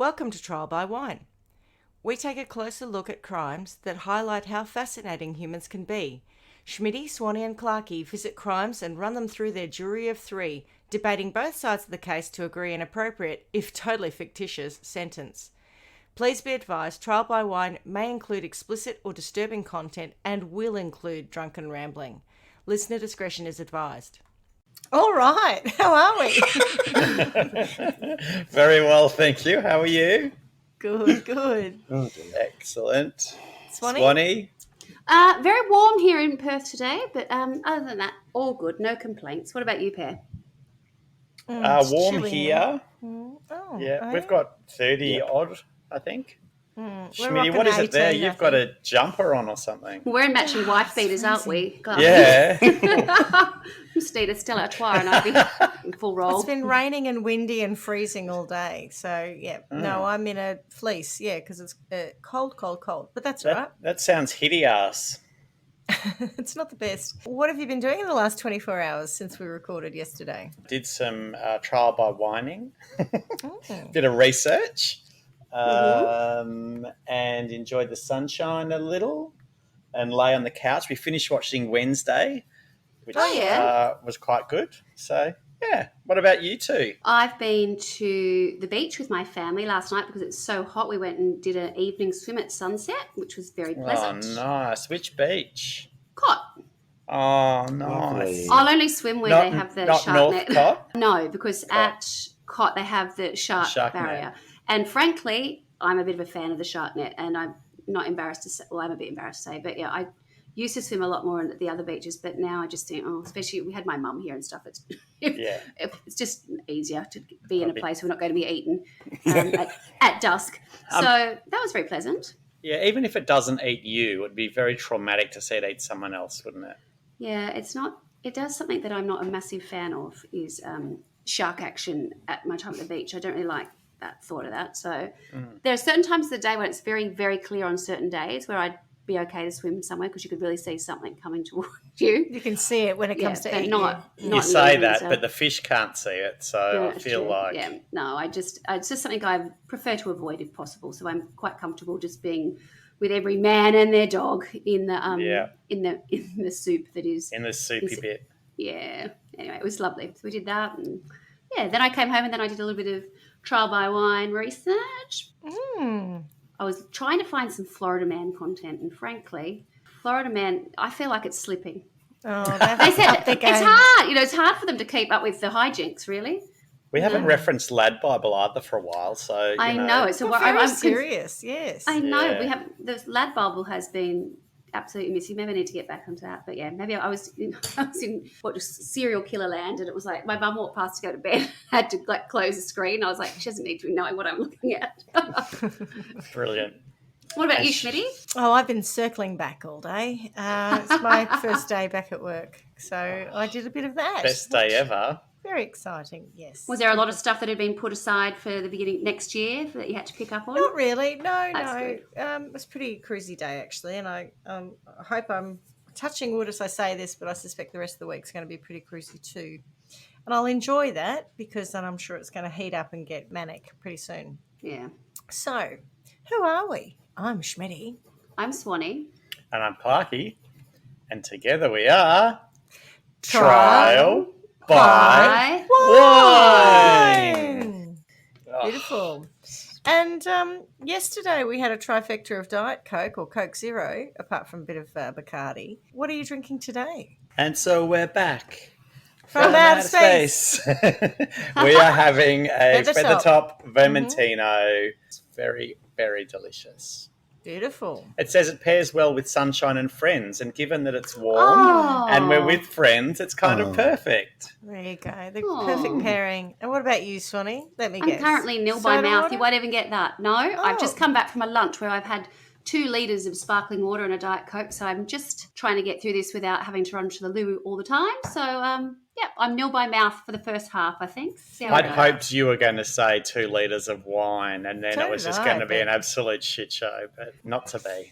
Welcome to Trial by Wine. We take a closer look at crimes that highlight how fascinating humans can be. Schmitty, Swanny and Clarky visit crimes and run them through their jury of three, debating both sides of the case to agree an appropriate, if totally fictitious, sentence. Please be advised, Trial by Wine may include explicit or disturbing content and will include drunken rambling. Listener discretion is advised. All right, how are we? Very well, thank you. How are you? Good, good. Excellent. Swanny? Very warm here in Perth today, but other than that, all good. No complaints. What about you, Pear? Warm here. Oh, Yeah, we've got 30 odd, I think. We're Schmitty, what is it 18, there? I You've think. got a jumper on or something. We're in matching wife beaters, aren't we? God. Yeah. Steve, it's still our tour, and I'd be in full roll. It's been raining and windy and freezing all day. So, yeah, no, I'm in a fleece, because it's cold. But that's all right. That sounds hideous. It's not the best. What have you been doing in the last 24 hours since we recorded yesterday? Did some trial by whining. Bit of research. And enjoyed the sunshine a little and lay on the couch. We finished watching Wednesday, which was quite good. So, yeah. What about you two? I've been to the beach with my family last night because it's so hot. We went and did an evening swim at sunset, which was very pleasant. Oh, nice. Which beach? Cot. Oh, nice. I'll only swim where they have the not shark North net. Cot? No, because at Cot they have the shark barrier. net. And frankly, I'm a bit of a fan of the shark net, and I'm not embarrassed to say, well, I'm a bit embarrassed to say, but yeah, I used to swim a lot more at the other beaches, but now I just think, especially we had my mum here and stuff, it's just easier to be in a place where we're not going to be eaten at dusk. So that was very pleasant. Yeah, even if it doesn't eat you, it would be very traumatic to see it eat someone else, wouldn't it? Yeah, it does something that I'm not a massive fan of, is shark action at my time at the beach. I don't really like that thought of that. So there are certain times of the day when it's very, very clear on certain days where I'd be okay to swim somewhere because you could really see something coming towards you. You can see it when it comes to eat not You say moving, that, so. but the fish can't see it. So I feel like... Yeah, no, it's just something I prefer to avoid if possible. So I'm quite comfortable just being with every man and their dog in the in the soup that is... In the soupy bit. Yeah. Anyway, it was lovely. So we did that. And then I came home and then I did a little bit of trial by wine research. I was trying to find some Florida Man content, and frankly, Florida Man, I feel like it's slipping. Oh, they said it's hard. It's hard for them to keep up with the hijinks, really. We haven't referenced Lad Bible either for a while, so I know. So I'm serious. Yes, I know. Yeah. We have the Lad Bible has been absolutely missing. Maybe I need to get back onto that. But yeah, maybe I was in serial killer land, and it was like my mum walked past to go to bed, had to close the screen. I was like, she doesn't need to be knowing what I'm looking at. Brilliant. What about you, Schmitty? Oh, I've been circling back all day. It's my first day back at work, so I did a bit of that. Best day ever. Very exciting, yes. Was there a lot of stuff that had been put aside for the beginning next year that you had to pick up on? Not really, no. Good. It was a pretty cruisy day, actually, and I hope I'm touching wood as I say this, but I suspect the rest of the week's going to be pretty cruisy too. And I'll enjoy that because then I'm sure it's going to heat up and get manic pretty soon. Yeah. So, who are we? I'm Schmitty. I'm Swanny. And I'm Clarky. And together we are... Trial by Wine. Oh, Beautiful. And yesterday we had a trifecta of Diet Coke or Coke Zero, apart from a bit of Bacardi. What are you drinking today? and so we're back. From outer space. We are having a Feather Feather Top. Top Vermentino. It's very, very delicious. Beautiful. It says it pairs well with sunshine and friends, and given that it's warm and we're with friends, it's kind of perfect. There you go. The perfect pairing. And what about you, Swanny? Let me I'm guess. currently nil by Soda mouth. water? You won't even get that. No, I've just Oh. come back from a lunch where I've had 2 litres of sparkling water and a Diet Coke. So I'm just trying to get through this without having to run to the loo all the time. So, I'm nil by mouth for the first half, I think. See how I'd we go. hoped you were going to say 2 litres of wine, and then So it was did just I, going to be but- an absolute shit show, but not to be.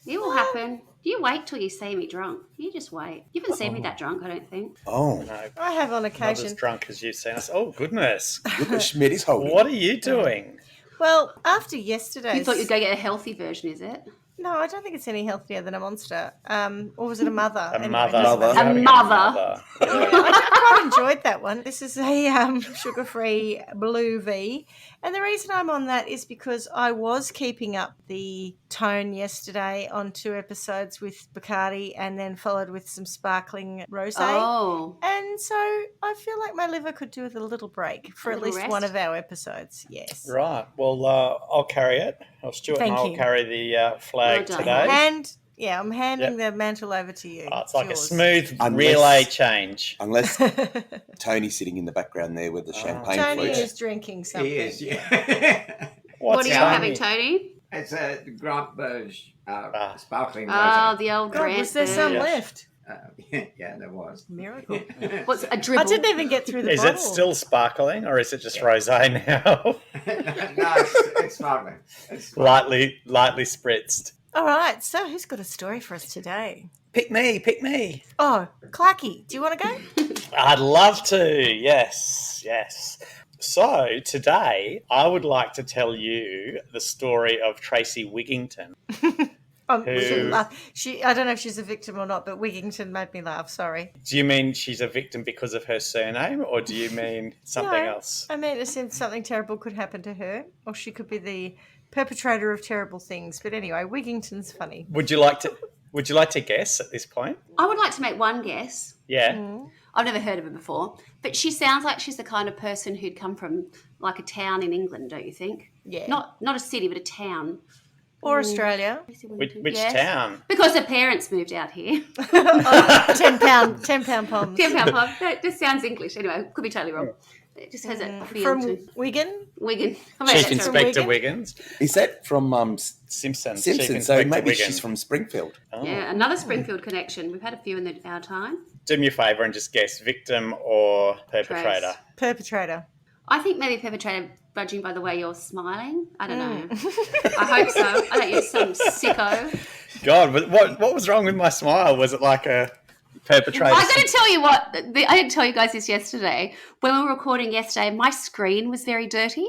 It will happen. You wait till you see me drunk. You just wait. You haven't seen me that drunk, I don't think. Oh, No, I have on not occasion. as drunk as you've seen us. Oh, goodness. look at Schmitty's holding. What are you doing? Well, after You yesterday's... thought you'd go get a healthy version, is it? No, I don't think it's any healthier than a Monster. Or was it a Mother? A Anyway, mother. doesn't matter. A Having mother. I quite enjoyed that one. This is a sugar-free Blue V. And the reason I'm on that is because I was keeping up the tone yesterday on 2 episodes with Bacardi and then followed with some sparkling rosé. Oh. And so I feel like my liver could do with a little break for at little least rest? one of our episodes. Yes. Right. Well, I'll carry it. Or Stuart Thank and I'll you. carry the flag Well done. today. I'm handing the mantle over to you. Oh, it's like yours. a smooth Unless- relay change. Unless Tony's sitting in the background there with the champagne Tony flute. is drinking something. He is, yeah. What are you Tony? having, Tony? It's a Grand Burge sparkling Oh, rosé. the old God, Grant. was there some Yeah. left? Yeah, there was. Miracle. What's a dribble? I didn't even get through the Is bottle. it still sparkling or is it just rosé now? No, it's sparkling. It's sparkling. lightly spritzed. All right, so who's got a story for us today? Pick me. Oh, Clarky, do you want to go? I'd love to. Yes. So today I would like to tell you the story of Tracy Wigginton. Who- I don't know if she's a victim or not, but Wigginton made me laugh. Sorry. Do you mean she's a victim because of her surname or do you mean something No, else? I mean, as in something terrible could happen to her, or she could be the perpetrator of terrible things. But anyway, Wigginton's funny. Would you like to guess at this point? I would like to make one guess. Yeah. I've never heard of her before, but she sounds like she's the kind of person who'd come from like a town in England, don't you think? Yeah. Not a city, but a town. Or Australia. Which Yes. town? Because her parents moved out here. £10 poms. £10 pub. That just sounds English. Anyway, could be totally wrong. It just has a feel From to Wigan. Wigan. Chief from Inspector Wigan? Wiggins. Is that from Simpsons. Simpsons? Chief So Inspector maybe Wiggins. she's from Springfield. Oh. Yeah, another Springfield connection. We've had a few in our time. Do me a favour and just guess victim or perpetrator. Trace. Perpetrator. I think maybe perpetrator, judging by the way you're smiling. I don't know. I hope so. I don't. You're some sicko. God, what was wrong with my smile? Was it like a perpetrator? I'm going to tell you what. I didn't tell you guys this yesterday. When we were recording yesterday, my screen was very dirty.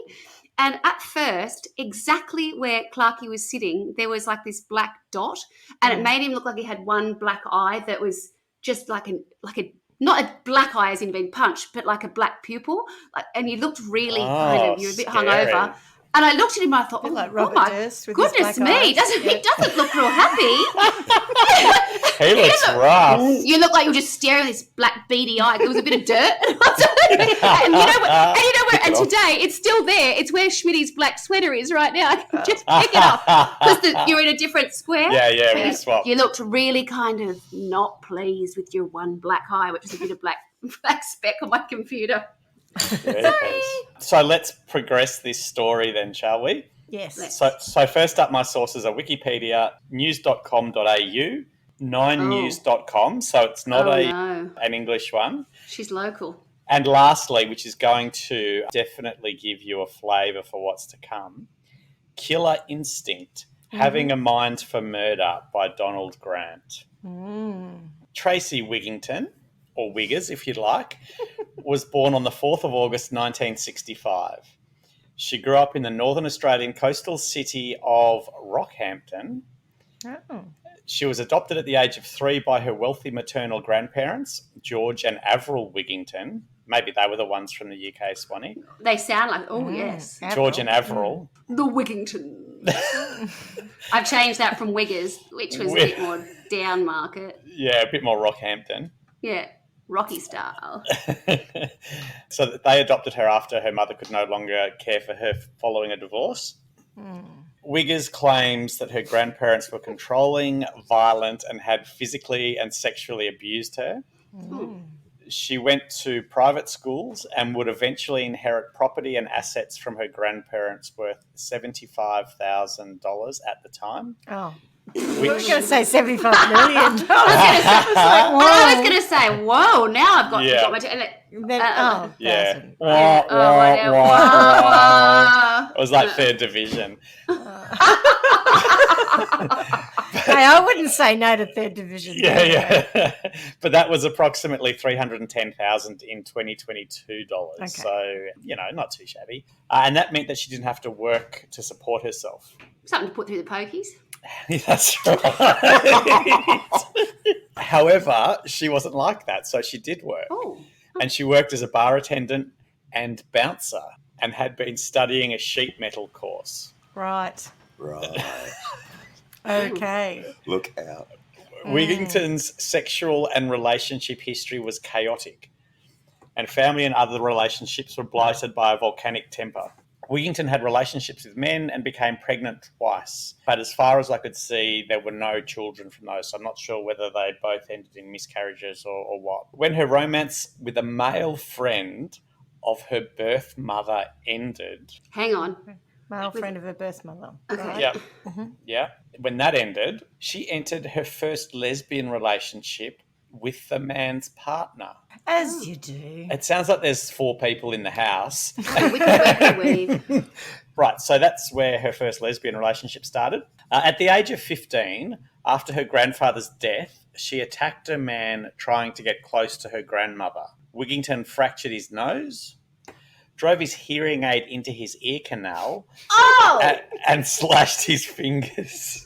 And at first, exactly where Clarky was sitting, there was like this black dot. And it made him look like he had one black eye that was just like a not a black eye as in being punched, but like a black pupil. And you looked really you were a bit scary. hungover. And I looked at him and I thought, Bit like oh Robert my Durst with his goodness black me, eyes. he doesn't look real happy. He looks rough. You look like you were just staring at this black beady eye. There was a bit of dirt. and you know what? And today it's still there. It's where Schmitty's black sweater is right now. I can just pick it up because you're in a different square. Yeah, But we swapped. You looked really kind of not pleased with your one black eye, which is a bit of black speck on my computer. Sorry. So let's progress this story then, shall we? Yes. So first up, my sources are Wikipedia, news.com.au, 9news.com, so it's not no. an English one. She's local. And lastly, which is going to definitely give you a flavour for what's to come, Killer Instinct, Having a Mind for Murder by Donald Grant. Tracy Wigginton, or Wiggers if you'd like, was born on the 4th of August 1965. She grew up in the Northern Australian coastal city of Rockhampton. Oh. She was adopted at the age of 3 by her wealthy maternal grandparents, George and Avril Wigginton. Maybe they were the ones from the UK, Swanny. They sound like, yes. George and Avril. The Wigginton. I've changed that from Wiggers, which was a bit more down market. Yeah, a bit more Rockhampton. Yeah, Rocky style. So they adopted her after her mother could no longer care for her following a divorce. Wiggers claims that her grandparents were controlling, violent, and had physically and sexually abused her. She went to private schools and would eventually inherit property and assets from her grandparents worth $75,000 at the time. Oh. We were going to say $75 million. I was going to say, whoa, now I've got, Yeah. got my... Yeah. $1,000. It was like third division. Hey, I wouldn't say no to third division. Yeah. But that was approximately $310,000 in 2022 dollars. Okay. So, not too shabby. And that meant that she didn't have to work to support herself. Something to put through the pokies. That's right. However, she wasn't like that, so she did work. Oh. And she worked as a bar attendant and bouncer and had been studying a sheet metal course. Right. Right. Okay. Look out. Wigginton's sexual and relationship history was chaotic, and family and other relationships were blighted by a volcanic temper. Wigginton had relationships with men and became pregnant twice. But as far as I could see, there were no children from those. So I'm not sure whether they both ended in miscarriages or what. When her romance with a male friend of her birth mother ended... Hang on. Male friend of her birth mother. Okay. Right. Yeah. Mm-hmm. Yeah. When that ended, she entered her first lesbian relationship with the man's partner. As you do. It sounds like there's 4 people in the house. We can weave. Right, so that's where her first lesbian relationship started. At the age of 15, after her grandfather's death, she attacked a man trying to get close to her grandmother. Wigginton fractured his nose, drove his hearing aid into his ear canal, and slashed his fingers.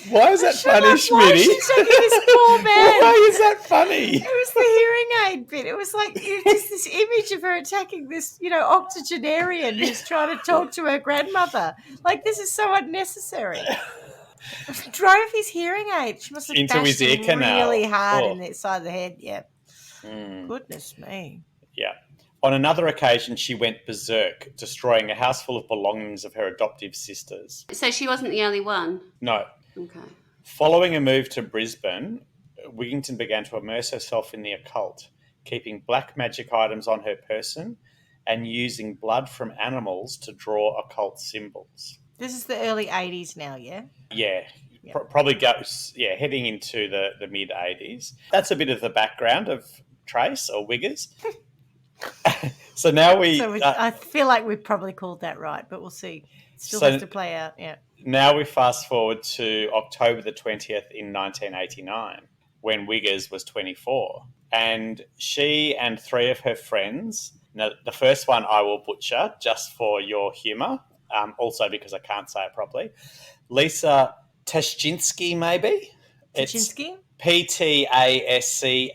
Why is that funny, Schmitty? She's taking this poor man. Why is that funny? It was the hearing aid bit. It was like just this image of her attacking this, octogenarian who's trying to talk to her grandmother. Like, this is so unnecessary. Drove his hearing aid. She must have Into bashed his ear him canal. really hard Oh. in the side of the head. Yeah. Mm. Goodness me. Yeah. On another occasion, she went berserk, destroying a house full of belongings of her adoptive sisters. So she wasn't the only one. No. Okay. Following a move to Brisbane, Wigginton began to immerse herself in the occult, keeping black magic items on her person and using blood from animals to draw occult symbols. This is the early 80s now, yeah? Yeah. Probably goes, heading into the mid-80s. That's a bit of the background of Trace or Wiggers. So now I feel like we've probably called that right, but we'll see. Still has to play out, yeah. Now we fast forward to October the 20th in 1989, when Wiggers was 24. And she and 3 of her friends, now the first one I will butcher just for your humour, also because I can't say it properly, Lisa Tashchinsky, maybe? Tashchinsky? Ptaschinsky.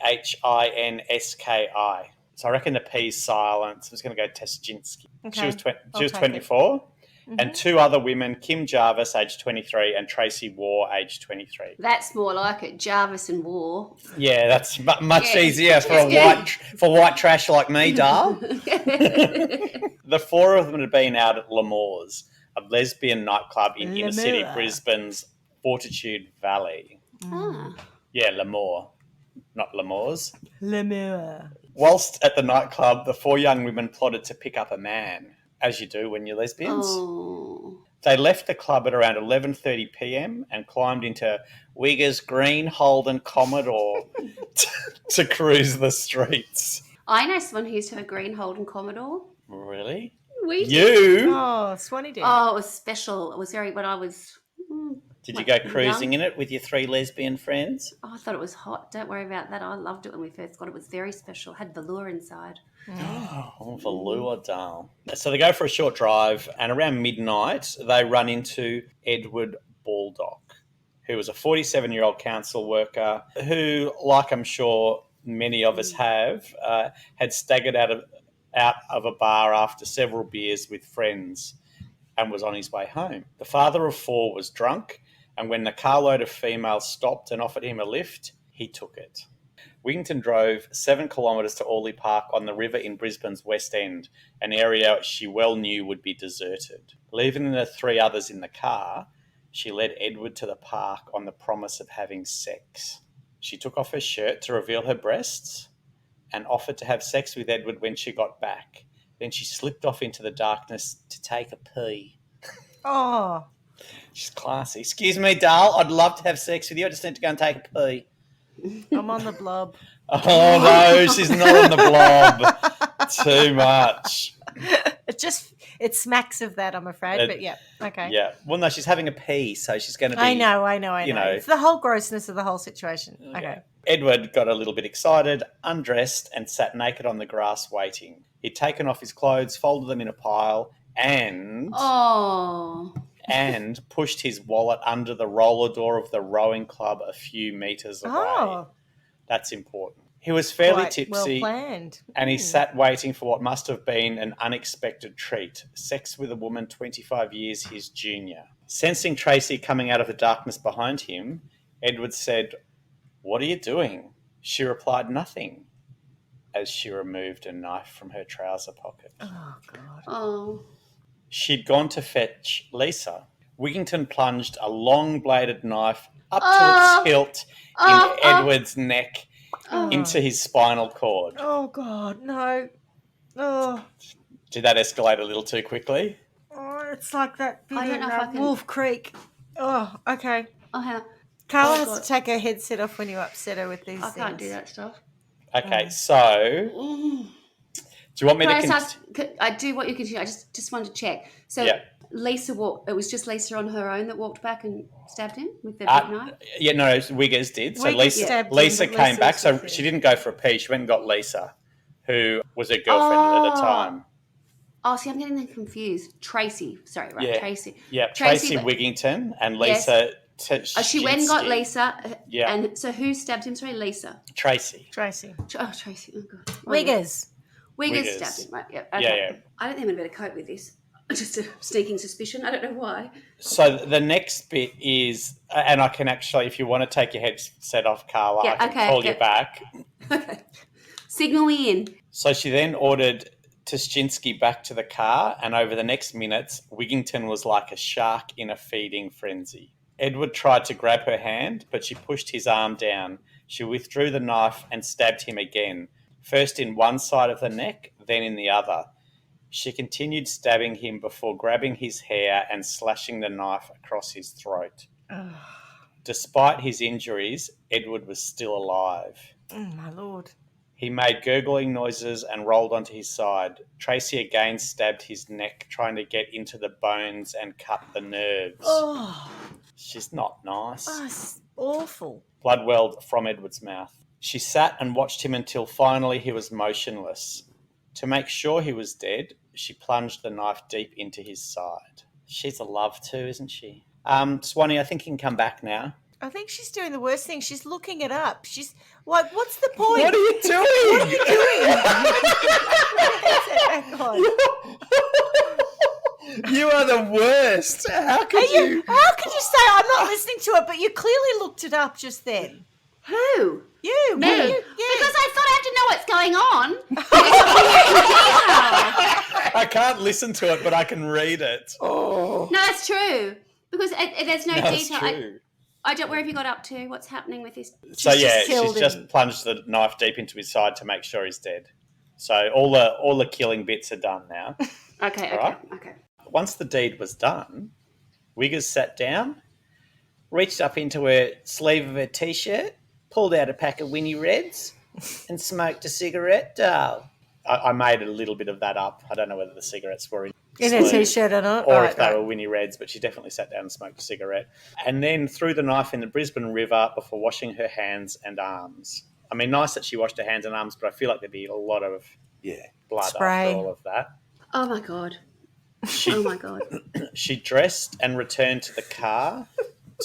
So I reckon the P's silent. So I'm just going to go Tashchinsky. Okay. She was 24. Mm-hmm. And 2 other women, Kim Jarvis, age 23, and Tracy War, age 23. That's more like it. Jarvis and War. Yeah, that's much easier for white trash like me, Dal. The 4 of them had been out at L'Amour's, a lesbian nightclub in inner city Brisbane's Fortitude Valley. Ah. Yeah, L'Amour, not L'Amour's. L'Amour. Whilst at the nightclub, the 4 young women plotted to pick up a man, as you do when you're lesbians. Oh. They left the club at around 11:30 p.m. and climbed into Wiggers Green Holden Commodore to cruise the streets. I know someone who used to have a green Holden Commodore. Really? We did. You? Oh, Swanny did. Oh, it was special. It was very, when I was... Did you go cruising in it with your 3 lesbian friends? Oh, I thought it was hot. Don't worry about that. I loved it when we first got it. It was very special. It had velour inside. Oh, velour, darling. So they go for a short drive, and around midnight, they run into Edward Baldock, who was a 47-year-old council worker who, like I'm sure many of us have, had staggered out of a bar after several beers with friends and was on his way home. The father of 4 was drunk, and when the carload of females stopped and offered him a lift, he took it. Wigginton drove 7 kilometres to Orley Park on the river in Brisbane's West End, an area she well knew would be deserted. Leaving the 3 others in the car, she led Edward to the park on the promise of having sex. She took off her shirt to reveal her breasts and offered to have sex with Edward when she got back. Then she slipped off into the darkness to take a pee. Oh. She's classy. Excuse me, Dal, I'd love to have sex with you. I just need to go and take a pee. I'm on the blob. Oh, no, she's not on the blob. Too much. It smacks of that, I'm afraid. But yeah, okay. Yeah. Well, no, she's having a pee, so she's going to be. I know. you know. It's the whole grossness of the whole situation. Okay. Yeah. Edward got a little bit excited, undressed, and sat naked on the grass waiting. He'd taken off his clothes, folded them in a pile, and pushed his wallet under the roller door of the rowing club a few metres away. Oh, That's important. He was fairly quite tipsy, well planned. and he sat waiting for what must have been an unexpected treat, sex with a woman 25 years his junior. Sensing Tracy coming out of the darkness behind him, Edward said, "What are you doing?" She replied, "Nothing," as she removed a knife from her trouser pocket. Oh, God. Oh. She'd gone to fetch Lisa. Wigginton plunged a long-bladed knife up to its hilt in Edward's neck into his spinal cord. Oh, God, no. Oh. Did that escalate a little too quickly? Oh, it's like that bit I don't in know if I can- Wolf Creek. Oh, okay. Oh, hang on. Carla Oh, has God. to take her headset off when you upset her with these I things. can't do that stuff. Okay, so do you want me Can I to... just ask, I do what you can do. I just wanted to check. So Yeah. Lisa walked. It was just Lisa on her own that walked back and stabbed him with the big knife. Yeah, no, Wiggers did. So Wiggers stabbed Lisa him, but came Lisa back, was so with him. she didn't go for a pee. She went and got Lisa, who was her girlfriend at the time. Oh, see, I'm getting them confused. Tracy. Sorry, right, Yeah. Tracy. Yeah, Tracy, Tracy but- Wigginton and Yes. Lisa... She went and got Lisa. Yeah. And so who stabbed him? Sorry, Lisa. Tracy. Tracy. Oh, Tracy. Oh, God. Oh, Wiggers. Wiggers Wiggers. stabbed him, right? Yeah. Okay. Yeah. I don't think I'm going to be able to cope with this. Just a sneaking suspicion. I don't know why. So the next bit is, and I can actually, if you want to take your headset off, Carla, Yeah, I can okay, call you yeah. back. Okay. Signal me in. So she then ordered Tuschinski back to the car, and over the next minutes, Wigginton was like a shark in a feeding frenzy. Edward tried to grab her hand, but she pushed his arm down. She withdrew the knife and stabbed him again, first in one side of the neck, then in the other. She continued stabbing him before grabbing his hair and slashing the knife across his throat. Despite his injuries, Edward was still alive. My Lord. He made gurgling noises and rolled onto his side. Tracy again stabbed his neck, trying to get into the bones and cut the nerves. Oh, She's not nice. it's awful. Blood welled from Edward's mouth. She sat and watched him until finally he was motionless. To make sure he was dead, she plunged the knife deep into his side. She's a love too, isn't she? Swanny, I think you can come back now. I think she's doing the worst thing. She's looking it up. She's like, what's the point? What are you doing? Hang on. You are the worst. How could you? How could you say I'm not listening to it, but you clearly looked it up just then? Who? You. Me? Yeah. Because I thought I had to know what's going on. It's in detail. I can't listen to it, but I can read it. No, that's true. Because there's no That's detail. true. I don't. Where have you got up to? What's happening with this? So She's yeah, just killed she's just him. plunged the knife deep into his side to make sure he's dead. So all the killing bits are done now. Okay. All right. Okay. Once the deed was done, Wiggers sat down, reached up into her sleeve of her t-shirt, pulled out a pack of Winnie Reds, and smoked a cigarette. I made a little bit of that up. I don't know whether the cigarettes were In her t-shirt or not. or if they were Winnie Reds, but she definitely sat down and smoked a cigarette. And then threw the knife in the Brisbane River before washing her hands and arms. I mean, nice that she washed her hands and arms, but I feel like there'd be a lot of blood Spray. after all of that. Oh my god. Oh my god. She dressed and returned to the car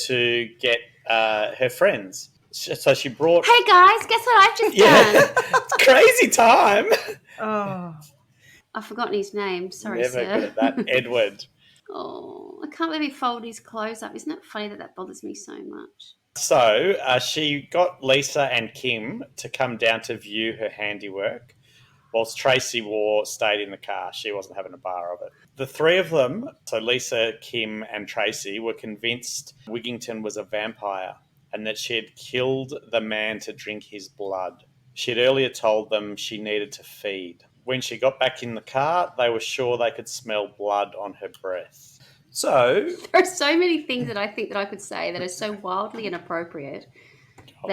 to get her friends. So she brought... Hey guys, guess what I've just done? It's crazy time. Oh. I've forgotten his name. Sorry, Never sir. good at that. Edward. Oh, I can't believe he folded his clothes up. Isn't it funny that bothers me so much? So she got Lisa and Kim to come down to view her handiwork, whilst Tracy stayed in the car. She wasn't having a bar of it. The three of them, so Lisa, Kim and Tracy, were convinced Wigginton was a vampire and that she had killed the man to drink his blood. She had earlier told them she needed to feed. When she got back in the car, they were sure they could smell blood on her breath. So... There are so many things that I think that I could say that are so wildly inappropriate.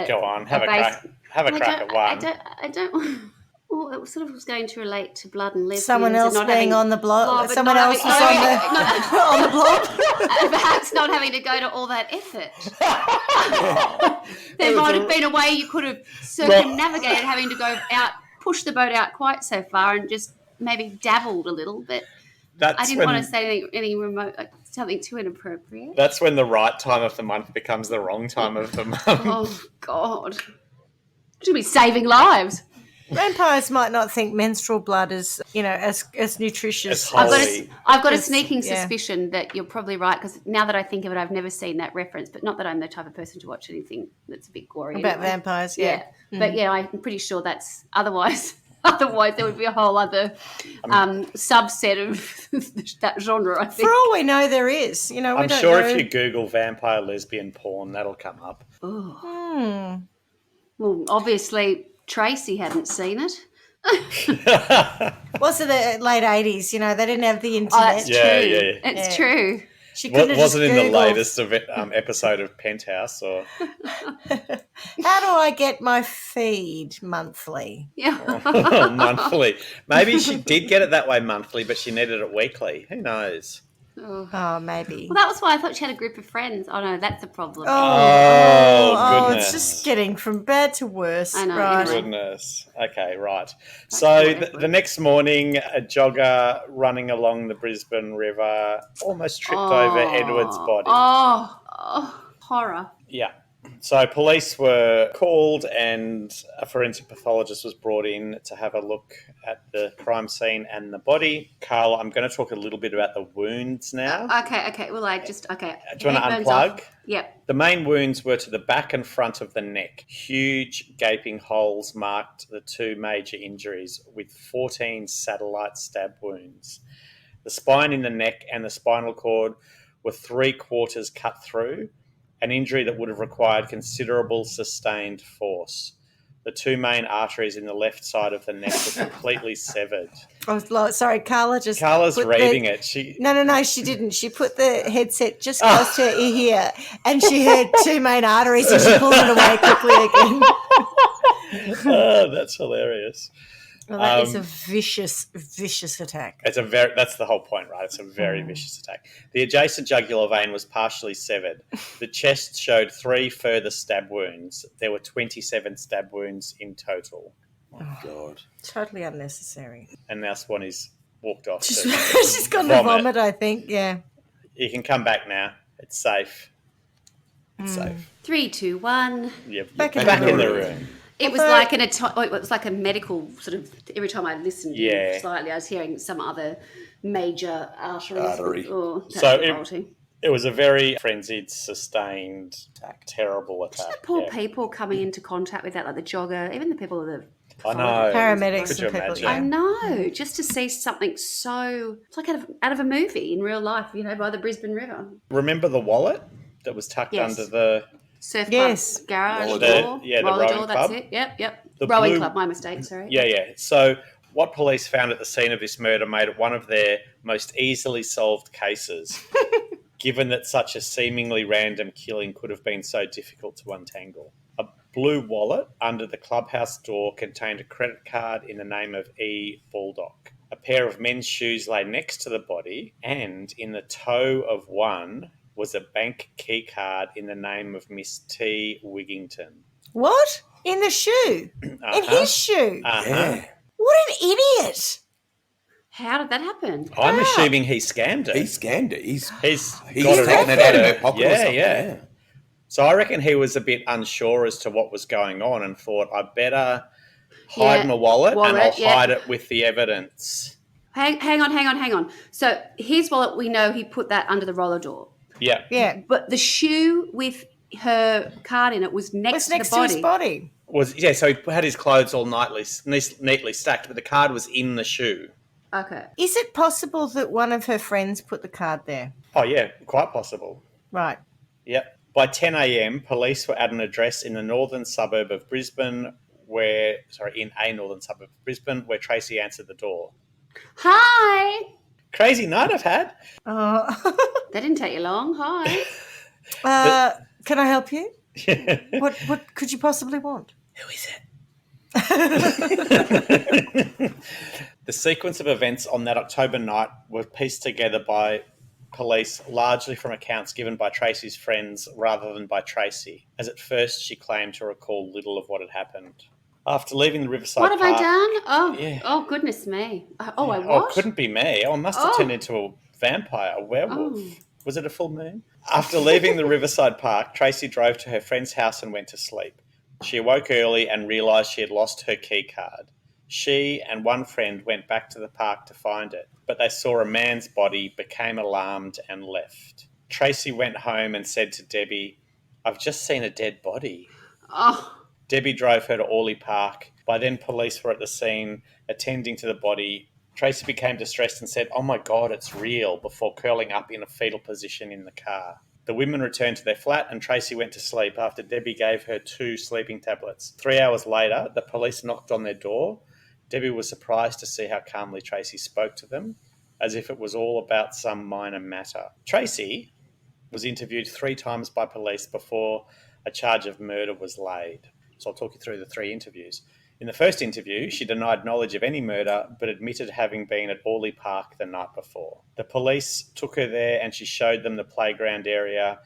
Go on, have a crack at one. I don't. Well, it sort of was going to relate to blood and lesbians. Someone else and not being having, on the blob. well, but Someone not else having- was on the blob. perhaps not having to go to all that effort. There might have been a way you could have circumnavigated having to go out, push the boat out quite so far, and just maybe dabbled a little. But I didn't want to say anything remote, like something too inappropriate. That's when the right time of the month becomes the wrong time of the month. Oh God! Should be saving lives. Vampires might not think menstrual blood is, as nutritious. As I've got a sneaking suspicion that you're probably right, because now that I think of it, I've never seen that reference. But not that I'm the type of person to watch anything that's a bit gory. About anyway. vampires, yeah. But yeah, I'm pretty sure that's otherwise. Otherwise, there would be a whole other subset of that genre, I think. For all we know, there is. We I'm don't sure know. if you Google vampire lesbian porn, that'll come up. Oh. Well, obviously, Tracy hadn't seen it. Was it the late 80s? They didn't have the internet. Oh, that's true. Yeah. It's true. She couldn't have Wasn't just in the Googled, latest episode of Penthouse, or how do I get my feed monthly? Yeah. monthly. Maybe she did get it that way monthly, but she needed it weekly. Who knows? Oh, maybe. Well, that was why I thought she had a group of friends. Oh, no, that's the problem. Oh, it's just getting from bad to worse. I know, Right. anyway. Goodness. Okay, right. So whatever. the next morning, a jogger running along the Brisbane River almost tripped over Edward's body. Oh, horror. Yeah. So police were called and a forensic pathologist was brought in to have a look at the crime scene and the body. Carl, I'm going to talk a little bit about the wounds now. Okay. Well, okay. Do you want to Head burns unplug? off. Yep. The main wounds were to the back and front of the neck. Huge gaping holes marked the two major injuries with 14 satellite stab wounds. The spine in the neck and the spinal cord were 3/4 cut through, an injury that would have required considerable sustained force. The two main arteries in the left side of the neck were completely severed. Sorry, Carla's reading it. No, she didn't. She put the headset just close to her ear and she heard two main arteries and she pulled it away quickly again. Oh, that's hilarious. Well, that is a vicious, vicious attack. That's the whole point, right? It's a very vicious attack. The adjacent jugular vein was partially severed. The chest showed 3 further stab wounds. There were 27 stab wounds in total. Oh, God. Totally unnecessary. And now Swanny's walked off. She's gone to vomit, I think, yeah. You can come back now. It's safe. It's safe. 3, 2, 1. You're Back back in in the the room. room. It was like it was like a medical sort of. Every time I listened slightly, I was hearing some other major artery. Oh, that's revolting. It was a very frenzied, sustained, terrible attack. The poor people coming into contact with that, like the jogger, even the people that I know. Paramedics Could you and people. imagine? Yeah. I know, just to see something so it's like out of a movie in real life, by the Brisbane River. Remember the wallet that was tucked under the Surf Yes. club garage Roller door. the roller rowing door, club. that's it. Yep. The Rowing blue- club, my mistake, sorry. Yeah. So what police found at the scene of this murder made it one of their most easily solved cases, given that such a seemingly random killing could have been so difficult to untangle. A blue wallet under the clubhouse door contained a credit card in the name of E. Baldock. A pair of men's shoes lay next to the body, and in the toe of one was a bank key card in the name of Miss T. Wigginton. What? In the shoe? In his shoe? Yeah. What an idiot. How did that happen? I'm assuming he scammed it. He scammed it. He's got taken it out of her pocket or something. Yeah. So I reckon he was a bit unsure as to what was going on and thought, I better hide my wallet and I'll hide it with the evidence. Hang on. So his wallet, we know he put that under the roller door. Yeah. Yeah. But the shoe with her card in it was next to the to body. his body. So he had his clothes all neatly stacked, but the card was in the shoe. Okay. Is it possible that one of her friends put the card there? Oh, yeah, quite possible. Right. Yep. By 10 a.m, police were at an address in the northern suburb of Brisbane where Tracy answered the door. Hi. Crazy night I've had. Oh. That didn't take you long. Hi. Can I help you? What could you possibly want? Who is it? The sequence of events on that October night were pieced together by police largely from accounts given by Tracy's friends rather than by Tracy, as at first she claimed to recall little of what had happened. After leaving the Riverside What have Park... I done? Oh, Yeah. oh goodness me. Oh, I Oh, what? it couldn't be me. Oh, I must have turned into a vampire, a werewolf. Oh. Was it a full moon? After leaving the Riverside Park, Tracy drove to her friend's house and went to sleep. She awoke early and realised she had lost her key card. She and one friend went back to the park to find it, but they saw a man's body, became alarmed and left. Tracy went home and said to Debbie, "I've just seen a dead body." Oh, Debbie drove her to Orley Park. By then, police were at the scene, attending to the body. Tracy became distressed and said, "Oh my God, it's real," before curling up in a fetal position in the car. The women returned to their flat and Tracy went to sleep after Debbie gave her 2 sleeping tablets. 3 hours later, the police knocked on their door. Debbie was surprised to see how calmly Tracy spoke to them, as if it was all about some minor matter. Tracy was interviewed 3 times by police before a charge of murder was laid. So I'll talk you through the 3 interviews. In the first interview, she denied knowledge of any murder, but admitted having been at Orley Park the night before. The police took her there and she showed them the playground area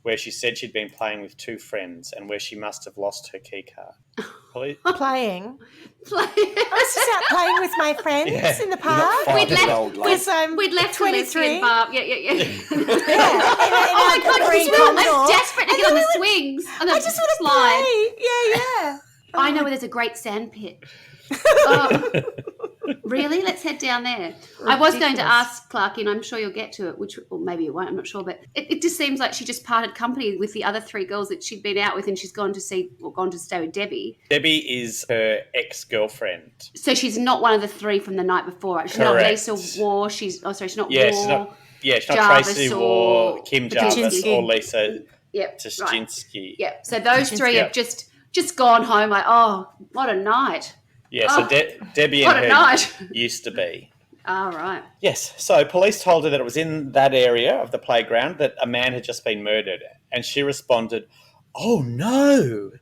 where she said she'd been playing with 2 friends and where she must have lost her key card. Playing? I was just out playing with my friends in the park. we'd left 23. the Barb. Yeah. Oh my God, I'm desperate to get on the swings. On the I just want to slide. play. Yeah. I know where there's a great sand pit. Really? Let's head down there. I was going to ask Clarky, and I'm sure you'll get to it, or maybe you won't, I'm not sure, but it just seems like she just parted company with the other 3 girls that she'd been out with, and she's gone to stay with Debbie. Debbie is her ex-girlfriend. So she's not one of the 3 from the night before. She's Correct. not Lisa War. She's not She's War. not Jarvis Tracy or War, Kim Jarvis Paczynski. or Lisa Yep, Paczynski. Yep. So those 3 have just gone home like, oh, what a night. Yeah, so Debbie What and a her night. used to be. All right. Yes, so police told her that it was in that area of the playground that a man had just been murdered, and she responded, "Oh no."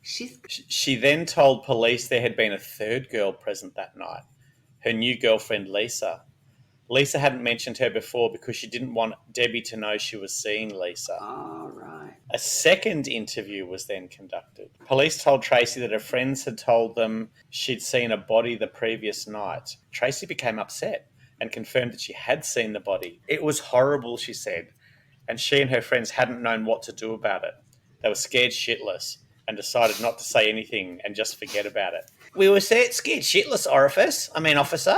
She then told police there had been a 3rd girl present that night, her new girlfriend Lisa. Lisa hadn't mentioned her before because she didn't want Debbie to know she was seeing Lisa. All right. A second interview was then conducted. Police told Tracy that her friends had told them she'd seen a body the previous night. Tracy became upset and confirmed that she had seen the body. It was horrible, she said, and she and her friends hadn't known what to do about it. They were scared shitless and decided not to say anything and just forget about it. We were scared shitless, officer.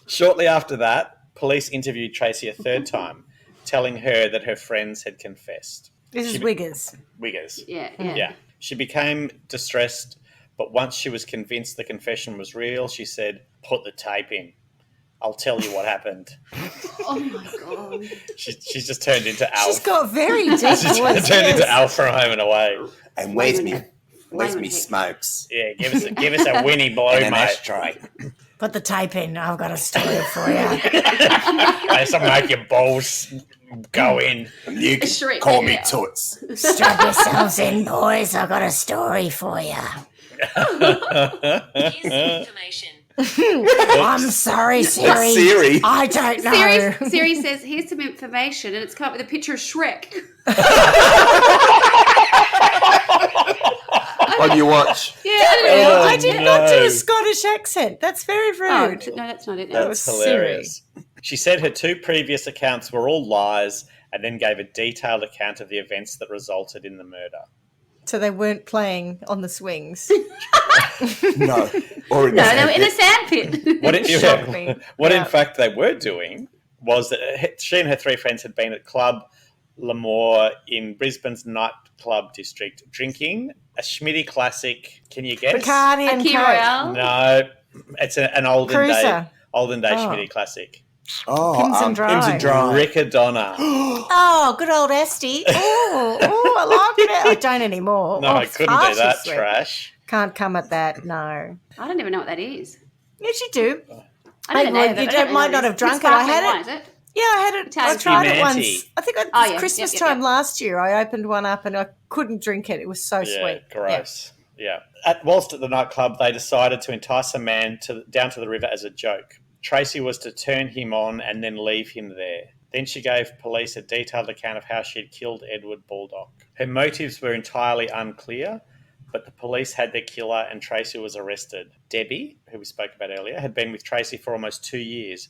Shortly after that, police interviewed Tracy a 3rd time, telling her that her friends had confessed. This is Wiggers. Wiggers. Yeah. She became distressed, but once she was convinced the confession was real, she said, "Put the tape in. I'll tell you what happened." Oh, my God. She's just turned into Alf. She's got very deep voice. She's turned into Alf from Home and Away. And where's me smokes? Yeah, give us a Winnie blow, And an mate. ashtray. Put the tape in. I've got a story for you. I just make your balls go in. You can Shrek, call me yeah. Toots. Strap yourselves in, boys. I've got a story for you. Here's some information. I'm sorry, Siri. Siri. I don't know. Siri says, here's some information, and it's come up with a picture of Shrek. On your watch. Yeah, I I did not do a Scottish accent. That's very rude. no, that's not it. That No. was Hilarious. She said her 2 previous accounts were all lies and then gave a detailed account of the events that resulted in the murder. So they weren't playing on the swings. No. Or in No, the they were in a sandpit. sand pit. Shocked me. What Yeah. in fact they were doing was that she and her 3 friends had been at Club L'Amour in Brisbane's nightclub district drinking a Schmitty classic. Can you guess? Bacardi and Coke. Akira. No, it's an olden Cruiser. day Schmitty classic. Oh, Pims and Dry. Pims and Dry. Riccadonna. Oh, good old Esty. Oh, I like it. I don't anymore. No, Oh, I it's couldn't far do too that sweet. trash. Can't come at that, no. I don't even know what that is. Yes, you do. I don't know. Well, you might not have drunk it. I had it. Is it? Yeah, I had it. I tried it once. Chianti. I think it Oh, was yeah, Christmas yep, time last year. I opened one up and I couldn't drink it. It was so sweet. Gross. Yeah. Whilst at the nightclub, they decided to entice a man down to the river as a joke. Tracy was to turn him on and then leave him there. Then she gave police a detailed account of how she had killed Edward Baldock. Her motives were entirely unclear, but the police had their killer and Tracy was arrested. Debbie, who we spoke about earlier, had been with Tracy for almost 2 years,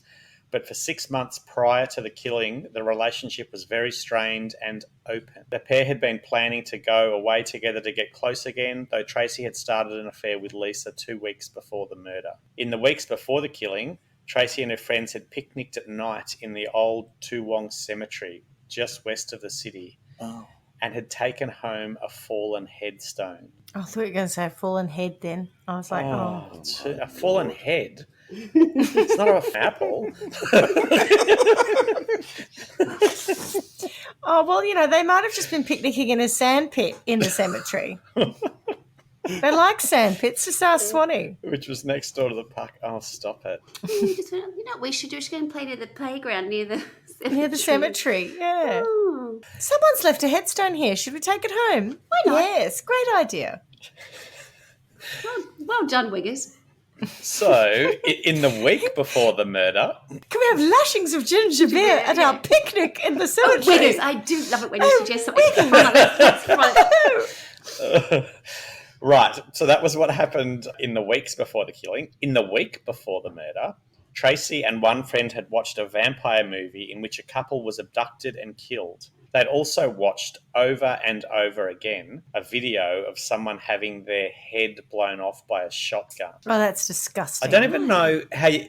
but for 6 months prior to the killing, the relationship was very strained and open. The pair had been planning to go away together to get close again, though Tracy had started an affair with Lisa 2 weeks before the murder. In the weeks before the killing, Tracy and her friends had picnicked at night in the old Toowong Cemetery, just west of the city, and had taken home a fallen headstone. I thought you were going to say fallen head then. I was like, A fallen head? It's not an apple. Oh, well, they might have just been picnicking in a sand pit in the cemetery. They like sand pits. Just ask Swanny. Which was next door to the park. Oh, stop it. You just went, you know what we should do? We should go and play near the playground near the cemetery. Near the cemetery, yeah. Oh. Someone's left a headstone here. Should we take it home? Why not? Yes, great idea. Well done, Wiggers. So, in the week before the murder... Can we have lashings of ginger beer at our picnic in the cemetery? Wiggers, I do love it when you suggest something fun like that. That's right. Right, so that was what happened in the weeks before the killing. In the week before the murder, Tracy and one friend had watched a vampire movie in which a couple was abducted and killed. They'd also watched over and over again a video of someone having their head blown off by a shotgun. Oh, that's disgusting. I don't even know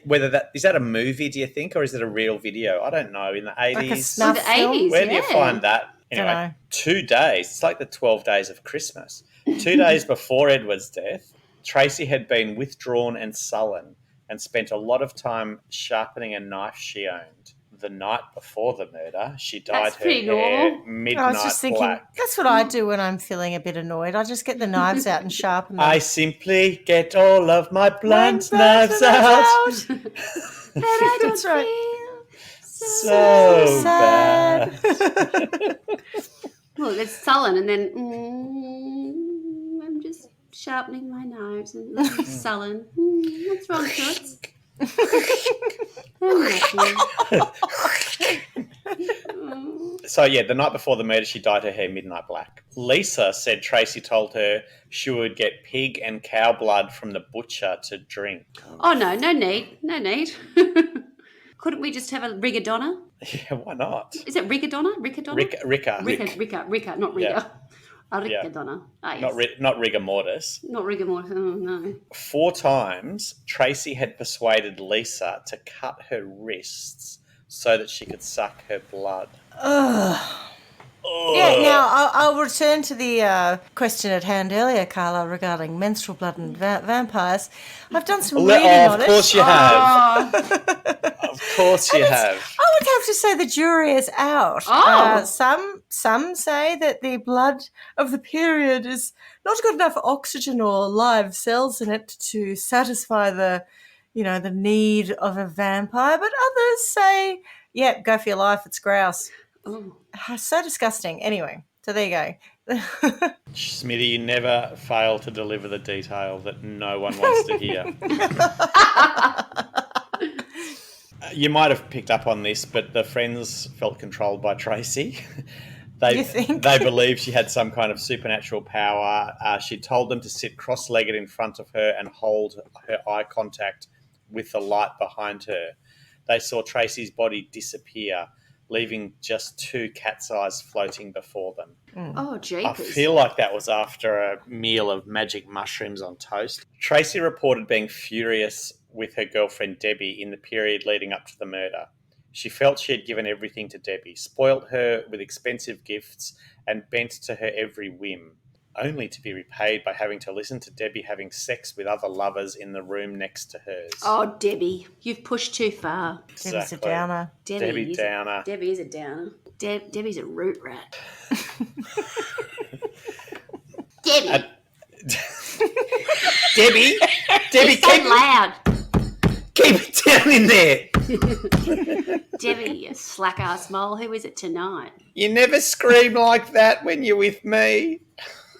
whether that is that a movie, do you think, or is it a real video? I don't know. In the 80s. Like a snuff the film? 80s, Where do you find that? Anyway, Dunno. 2 days. It's like the 12 days of Christmas. 2 days before Edward's death, Tracy had been withdrawn and sullen and spent a lot of time sharpening a knife she owned. The night before the murder, she dyed That's her pretty hair normal. midnight I was just thinking, black. that's what I do when I'm feeling a bit annoyed. I just get the knives out and sharpen them. I simply get all of my blunt knives out. But I don't That's right. feel So sad. bad. Well, it's sullen, and then I'm just sharpening my knives and looking sullen. What's wrong, Toots? So, yeah, the night before the murder, she dyed her hair midnight black. Lisa said Tracy told her she would get pig and cow blood from the butcher to drink. Oh, no need. Couldn't we just have a rigodonna? Yeah, why not? Is it rigodonna? Rica, not Riga. Yeah. A rigodonna. Ah, yes. Not rigor mortis. Not rigor mortis. Oh, no. 4 times, Tracy had persuaded Lisa to cut her wrists so that she could suck her blood. Yeah, now I'll return to the question at hand earlier, Carla, regarding menstrual blood and vampires. I've done some reading on it. Of course you have. Of course you have. I would have to say the jury is out. Oh. Some say that the blood of the period is not got enough oxygen or live cells in it to satisfy the need of a vampire, but others say, yeah, go for your life, it's grouse. Oh. So disgusting. Anyway, so there you go. Smithy, you never fail to deliver the detail that no one wants to hear. You might have picked up on this, but the friends felt controlled by Tracy. You think? They believed she had some kind of supernatural power. She told them to sit cross-legged in front of her and hold her eye contact with the light behind her. They saw Tracy's body disappear, leaving just 2 cat's eyes floating before them. Oh, I jeepers. feel like that was after a meal of magic mushrooms on toast. Tracy reported being furious with her girlfriend Debbie in the period leading up to the murder. She felt she had given everything to Debbie, spoilt her with expensive gifts, and bent to her every whim, only to be repaid by having to listen to Debbie having sex with other lovers in the room next to hers. Oh, Debbie, you've pushed too far. Debbie's a downer. Debbie Downer. Debbie is a downer. Debbie's a root rat. Debbie. Debbie, It's so loud. keep it down in there. Debbie, you slack-ass mole, who is it tonight? You never scream like that when you're with me.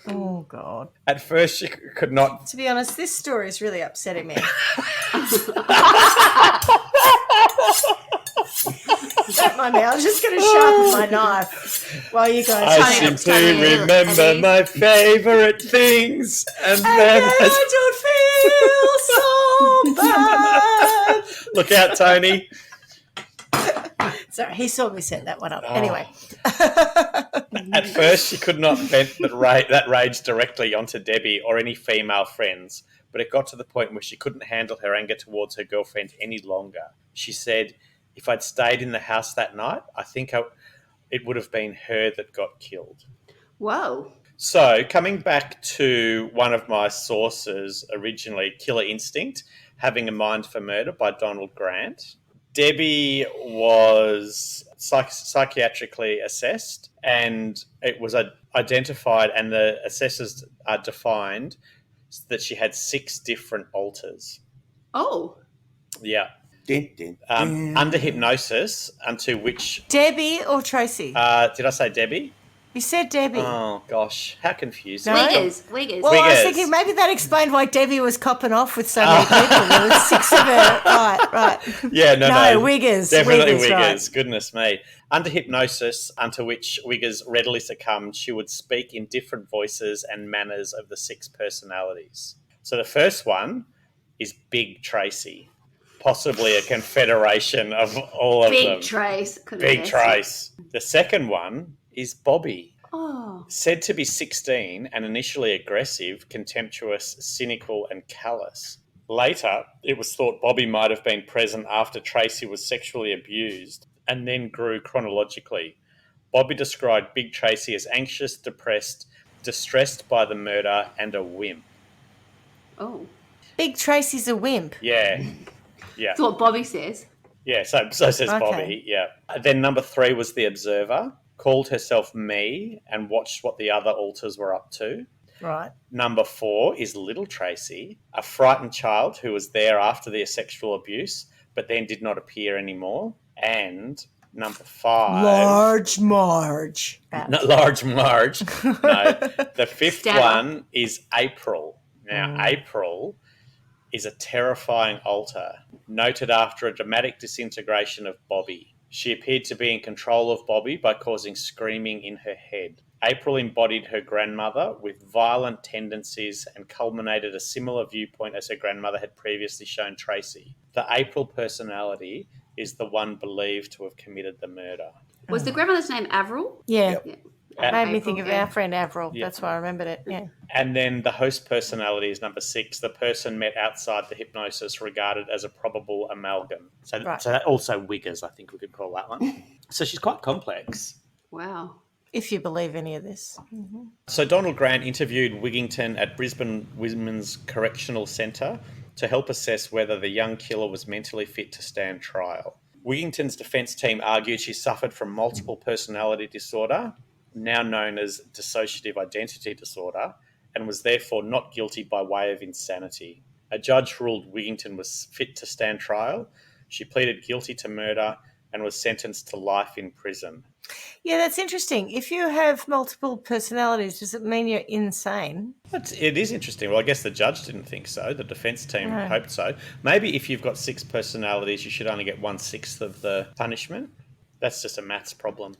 Oh, God. At first, she could not. To be honest, this story is really upsetting me. Don't mind me. I was just going to sharpen my knife while you guys. I simply remember my favourite things, and then I don't feel so bad. Look out, Tony. Sorry, he saw me set that one up. Anyway. At first, she could not vent that rage directly onto Debbie or any female friends, but it got to the point where she couldn't handle her anger towards her girlfriend any longer. She said, if I'd stayed in the house that night, I think it would have been her that got killed. Whoa. So, coming back to one of my sources originally, Killer Instinct, Having a Mind for Murder by Donald Grant. Debbie was psychiatrically assessed, and it was identified, and the assessors defined that she had 6 different alters. Oh. Yeah. Under hypnosis, unto which... Debbie or Tracy? Did I say Debbie? You said Debbie. Oh, gosh. How confusing. Wiggers. Well, I was thinking maybe that explained why Debbie was copping off with so many people. There was 6 of her. Right. Yeah, no. Wiggers. Definitely Wiggers. Right. Goodness me. Under hypnosis, unto which Wiggers readily succumbed, she would speak in different voices and manners of the 6 personalities. So the first one is Big Tracy. Possibly a confederation of all of them. Big Trace. Big Trace. The second one is Bobby. Oh. Said to be 16 and initially aggressive, contemptuous, cynical, and callous. Later, it was thought Bobby might have been present after Tracy was sexually abused and then grew chronologically. Bobby described Big Tracy as anxious, depressed, distressed by the murder, and a wimp. Oh. Big Tracy's a wimp. Yeah. That's what Bobby says. Yeah, so says Bobby, yeah. Then number 3 was the Observer, called herself Me, and watched what the other alters were up to. Right. Number 4 is Little Tracy, a frightened child who was there after the sexual abuse, but then did not appear anymore. And number 5... Large Marge. Large Marge. No, the 5th one is April. Now, April is a terrifying alter, noted after a dramatic disintegration of Bobby. She appeared to be in control of Bobby by causing screaming in her head. April embodied her grandmother with violent tendencies and culminated a similar viewpoint as her grandmother had previously shown Tracy. The April personality is the one believed to have committed the murder. Was the grandmother's name Avril? Yeah. Yeah. It made me think of our friend Avril. Yeah. That's why I remembered it, yeah. And then the host personality is number 6, the person met outside the hypnosis regarded as a probable amalgam. So that also Wiggers, I think we could call that one. So she's quite complex. Wow. If you believe any of this. Mm-hmm. So Donald Grant interviewed Wigginton at Brisbane Women's Correctional Centre to help assess whether the young killer was mentally fit to stand trial. Wigginton's defence team argued she suffered from multiple personality disorder, now known as dissociative identity disorder, and was therefore not guilty by way of insanity. A judge ruled Wigginton was fit to stand trial. She pleaded guilty to murder and was sentenced to life in prison. Yeah, that's interesting. If you have multiple personalities, does it mean you're insane? It is interesting. Well, I guess the judge didn't think so. The defence team hoped so. Maybe if you've got 6 personalities, you should only get 1/6 of the punishment. That's just a maths problem.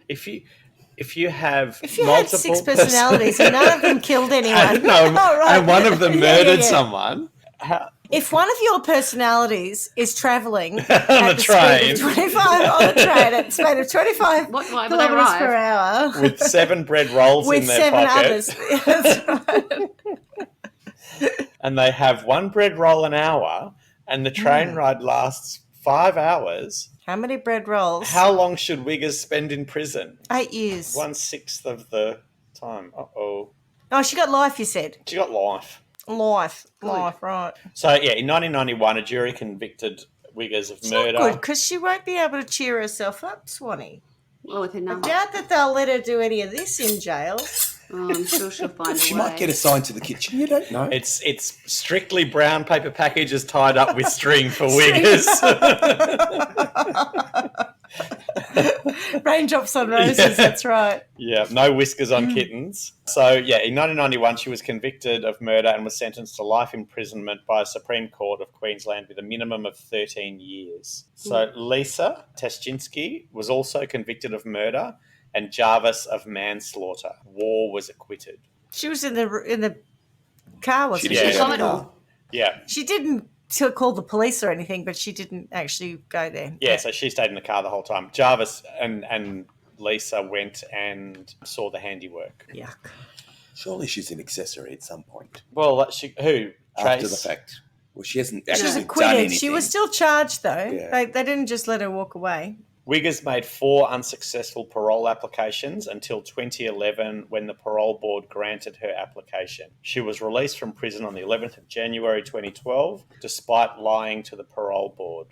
If you had 6 personalities and none of them killed anyone, and one of them murdered someone. If one of your personalities is travelling on a train, 25 on a train at the speed of 25 kilometres per hour, with 7 bread rolls in their pocket, others. That's right. And they have 1 bread roll an hour, and the train ride lasts 5 hours. How many bread rolls? How long should Wiggers spend in prison? 8 years. 1/6 of the time. Uh-oh. Oh, she got life, you said? She got life. Life, right. So, yeah, in 1991, a jury convicted Wiggers of murder. Not good, because she won't be able to cheer herself up, Swanny. Well, with her number. I doubt that they'll let her do any of this in jail. Oh, I'm sure she'll find a She way. might get assigned to the kitchen. You don't know. It's strictly brown paper packages tied up with string for Wiggers. Raindrops on roses, that's right. Yeah, no whiskers on kittens. So, in 1991, she was convicted of murder and was sentenced to life imprisonment by a Supreme Court of Queensland with a minimum of 13 years. So, Lisa Teschinsky was also convicted of murder and Jarvis of manslaughter. War was acquitted. She was in the car, wasn't she? did. The Commodore. Yeah. She didn't call the police or anything, but she didn't actually go there. Yeah, so she stayed in the car the whole time. Jarvis and Lisa went and saw the handiwork. Yuck. Surely she's an accessory at some point. Well, who? After Trace? the fact. Well, she hasn't She was actually done acquitted. anything. She was still charged, though. Yeah. They didn't just let her walk away. Wiggers made 4 unsuccessful parole applications until 2011 when the parole board granted her application. She was released from prison on the 11th of January 2012 despite lying to the parole board.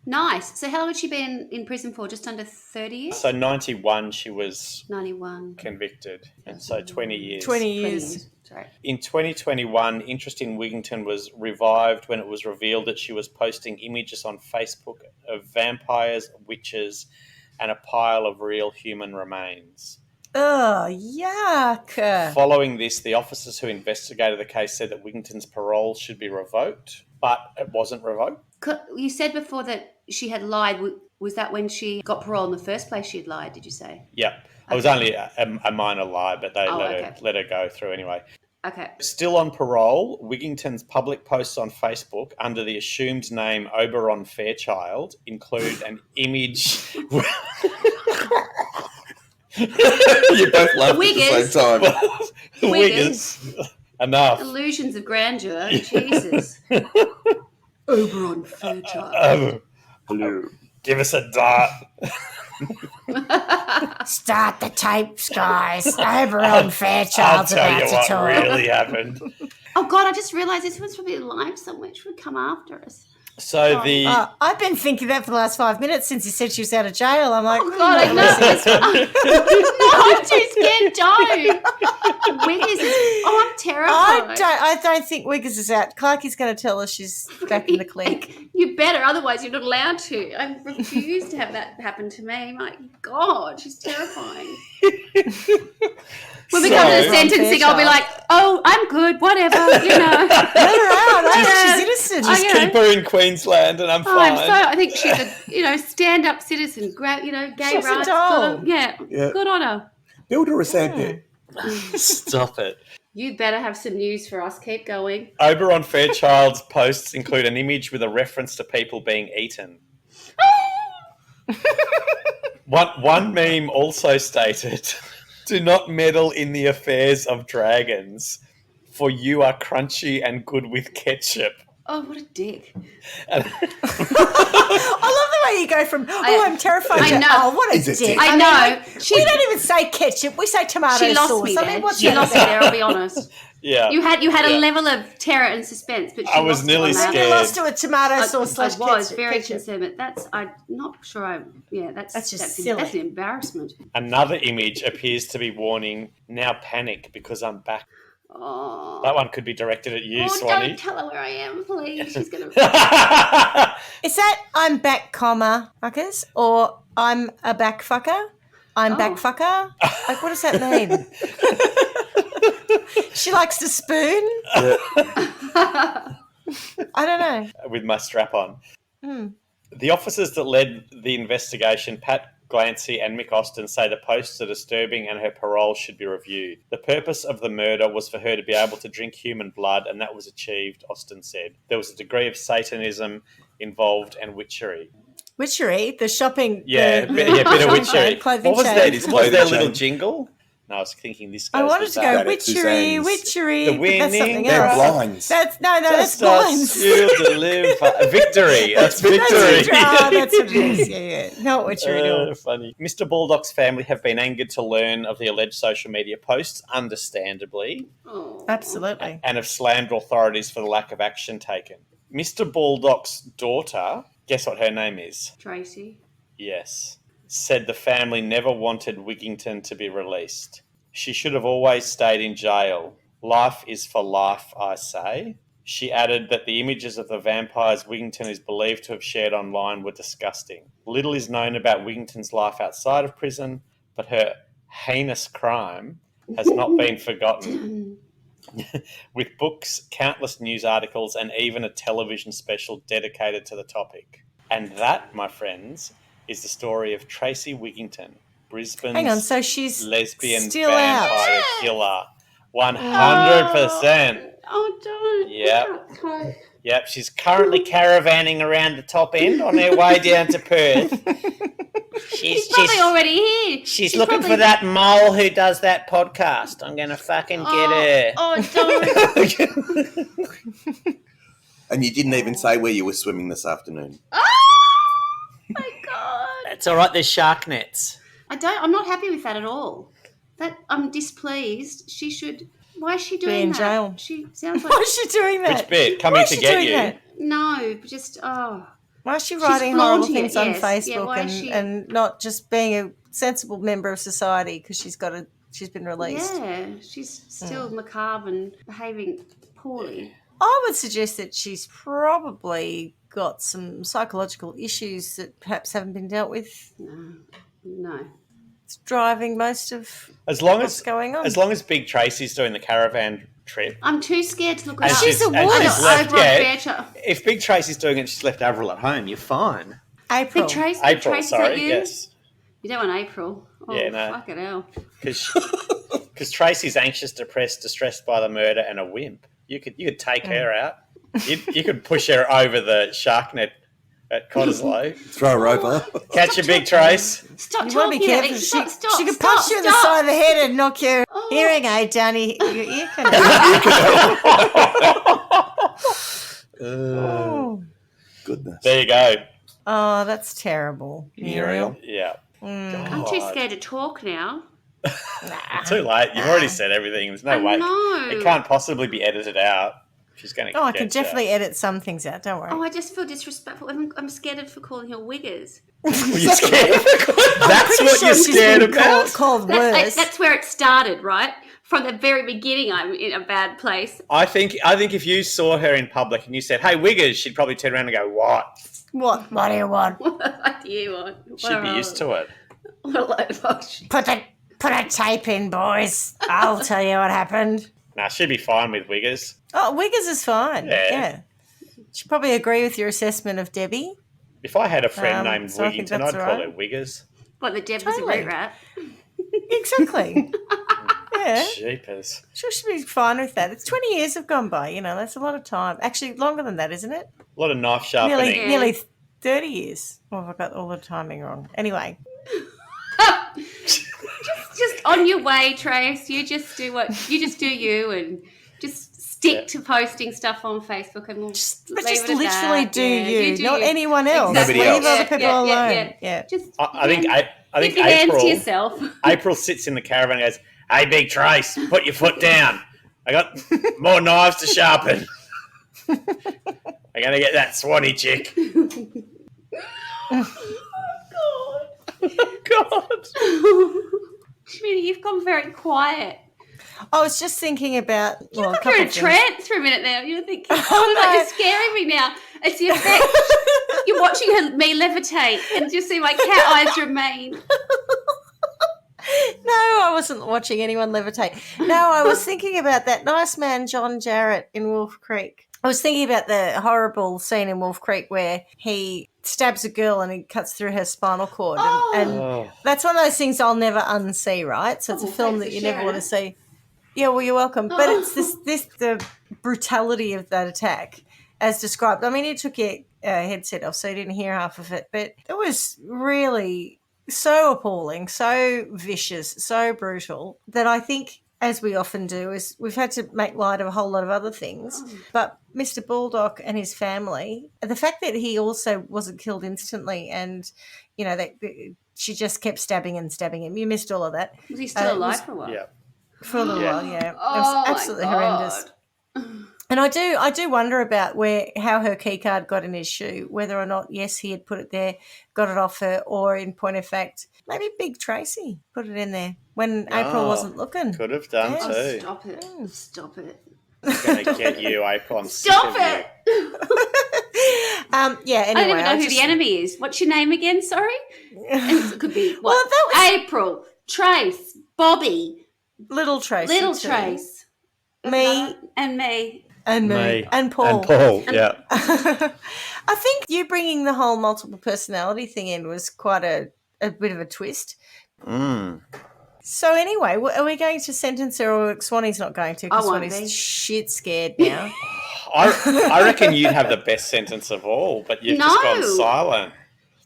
Nice. So how long had she been in prison for? Just under 30 years? So 91 she was 91. convicted, and so 20 years. 20 20 years. years. Sorry. In 2021, interest in Wigginton was revived when it was revealed that she was posting images on Facebook of vampires, witches, and a pile of real human remains. Oh, yuck. Following this, the officers who investigated the case said that Wigginton's parole should be revoked, but it wasn't revoked. You said before that she had lied. Was that when she got parole in the first place? She had lied, did you say? Yeah, it was only a minor lie, but they okay. let her go through anyway. Okay. Still on parole, Wigginton's public posts on Facebook under the assumed name Oberon Fairchild include an image. You both laughed at the same time. Wiggers. Enough. Illusions of grandeur. Jesus. Oberon Fairchild. Hello. Give us a dart. Start the tapes, guys. Oberon Fairchild's I'll tell about you to what talk. really happened. Oh, God, I just realised this one's probably live somewhere. She would come after us. So I've been thinking that for the last 5 minutes since he said she was out of jail. I'm like, Oh, God, I know. No, I'm too scared. Don't. Wiggers is... Oh, I'm terrified. I don't think Wiggers is out. Clarky's going to tell us she's back in the clique. You better, otherwise you're not allowed to. I refuse to have that happen to me. My God, she's terrifying. When we come to the sentencing, I'll be like, oh, I'm good, whatever, you know. Let her out. She's innocent. just keep her in Queensland and I'm fine. I think she's a, stand-up citizen, gay She's a rights. doll. Good on her. Build her a sandpit. Stop it. You better have some news for us. Keep going. Oberon Fairchild's posts include an image with a reference to people being eaten. One meme also stated, "Do not meddle in the affairs of dragons, for you are crunchy and good with ketchup." Oh, what a dick. I love the way you go from, I'm terrified to, know. what a It's a dick. dick. I know. We don't even say ketchup. We say tomato She lost sauce. me there. what's She lost me there, I'll be honest. Yeah. You had a level of terror and suspense, but I was nearly You scared. lost to a tomato sauce I slash was ketchup. very concerned, but I'm not sure That's just silly. That's an embarrassment. Another image appears to be warning, "Now panic because I'm back." Oh, That one could be directed at you, oh Swanny. don't tell her where I am, please. She's going to... Is that I'm back, fuckers? Or I'm a back fucker? I'm back fucker? Like, what does that mean? She likes to spoon? I don't know. With my strap on. The officers that led the investigation, Pat Glancy and Mick Austin, say the posts are disturbing and her parole should be reviewed. The purpose of the murder was for her to be able to drink human blood, and that was achieved, Austin said. There was a degree of Satanism involved and witchery. Witchery? The shopping... Yeah, the bit of witchery. clothing What was chain. that? It is What was their clothing little chain. jingle? No, I was thinking this goes I wanted with to that. go That it's witchery, Suzanne's. witchery. The but winning. that's something They're else. blinds. That's Just blinds. us you deliver. Victory. That's victory. That's what it is. Yeah. Not witchery at all. Funny. Mr. Baldock's family have been angered to learn of the alleged social media posts, understandably, Oh. Absolutely. and have slammed authorities for the lack of action taken. Mr. Baldock's daughter, guess what her name is? Tracy. Yes. Said the family never wanted Wigginton to be released. She should have always stayed in jail. Life is for life, I say. She added that the images of the vampires Wigginton is believed to have shared online were disgusting. Little is known about Wigginton's life outside of prison, but her heinous crime has not been forgotten. With books, countless news articles, and even a television special dedicated to the topic. And that, my friends, is the story of Tracy Wigginton, Brisbane's Hang on, so she's lesbian still vampire out. killer. 100%. Oh, don't. Yep. Yep, she's currently caravanning around the top end on her way down to Perth. She's probably already here. She's looking for that mole who does that podcast. I'm going to fucking get her. Oh, don't. And you didn't even say where you were swimming this afternoon. Oh, my God. That's all right, there's shark nets. I'm not happy with that at all. I'm displeased. She should... Why is she doing Be in that? jail. She sounds like... Why is she doing that? Which bit? Coming to get you? That? No, just... Why is she writing horrible flaunting it, things on yes. Facebook Yeah, and not just being a sensible member of society because she's been released? Yeah, she's still macabre and behaving poorly. I would suggest that she's probably got some psychological issues that perhaps haven't been dealt with. No. It's driving most of what's going on. As long as Big Tracy's doing the caravan trip. I'm too scared to look And at she's a woman. If Big Tracy's doing it, she's left Avril at home. You're fine. April. Big Tracy, April, Tracy's sorry, at you? yes. You don't want April. Oh, Yeah, no. fucking hell. Because Tracy's anxious, depressed, distressed by the murder, and a wimp. You could take her out. You could push her over the shark net at Cottesloe. Throw her over. Catch a Big Trace. Stop You want to talking be about careful. it. Stop, She could punch you in the side of the head and knock your hearing aid down your ear canal. Oh. Goodness. There you go. Oh, that's terrible. Muriel. Yeah. I'm too scared to talk now. Too late. You've already said everything. There's no way. know. It can't possibly be edited out. She's going to I can definitely edit some things out. Don't worry. Oh, I just feel disrespectful. I'm scared for calling her Wiggers. You're scared of That's what you're scared about? Called worse. That's where it started, right? From the very beginning, I'm in a bad place. I think if you saw her in public and you said, "Hey, Wiggers," she'd probably turn around and go, "What?" What do you want? What do you want? She'd be used to it. Put a tape in, boys. I'll tell you what happened. Nah, she'd be fine with Wiggers. Oh, Wiggers is fine. Yeah. She'd probably agree with your assessment of Debbie. If I had a friend named so I think Wigginton, that's I'd call right. her Wiggers. What, the Deb was a Totally. root rat? Exactly. Yeah. Jeepers. Sure, she'd be fine with that. It's 20 years have gone by, that's a lot of time. Actually, longer than that, isn't it? A lot of knife sharpening. Nearly 30 years. Oh, I got all the timing wrong. Anyway. Just on your way, Trace. You just do you and just stick to posting stuff on Facebook and we'll just But leave just it at literally that. do Yeah, you, do not you. anyone else. Exactly. Nobody Leave else. other people alone. Yeah. Just I think keep your hands to April yourself. April sits in the caravan and goes, "Hey, Big Trace, put your foot down. I got more knives to sharpen. I'm going to get that Swanny chick." Oh, God. Schmitty, you've gone very quiet. I was just thinking about... You're a like couple you're in a of things. trance for a minute now. You're thinking, no. you're scaring me now. It's the effect. You're watching me levitate and just see my cat eyes remain. No, I wasn't watching anyone levitate. No, I was thinking about that nice man, John Jarrett, in Wolf Creek. I was thinking about the horrible scene in Wolf Creek where he stabs a girl and he cuts through her spinal cord. And that's one of those things I'll never unsee, right? So it's a film that you never want to see. Yeah, well, you're welcome. But it's the brutality of that attack as described. I mean, you took your headset off, so you didn't hear half of it. But it was really so appalling, so vicious, so brutal that I think, as we often do, is we've had to make light of a whole lot of other things. But Mr. Baldock and his family, the fact that he also wasn't killed instantly and, she just kept stabbing and stabbing him. You missed all of that. Was he still alive for a while? Yeah. For a little while, yeah. It Oh, was absolutely my God. horrendous. And I do wonder about how her key card got in his shoe, whether or not, yes, he had put it there, got it off her, or in point of fact, maybe Big Tracy put it in there when April wasn't looking. Could have done Yeah. too. Stop it. Stop it. I'm going to get you, April. I'm Stop sick of you. it. Yeah, anyway. I don't even know who the enemy is. What's your name again? Sorry? And it could be what? Well, that was April, Trace, Bobby, Little Tracy. Little too. Trace. Me. And me. And me. And Paul. And Paul, yeah. I think you bringing the whole multiple personality thing in was quite a bit of a twist. Mm. So anyway, are we going to sentence her, or Swanny's not going to because I won't Swanny's be. shit scared now? I reckon you'd have the best sentence of all, but you've just gone No. silent.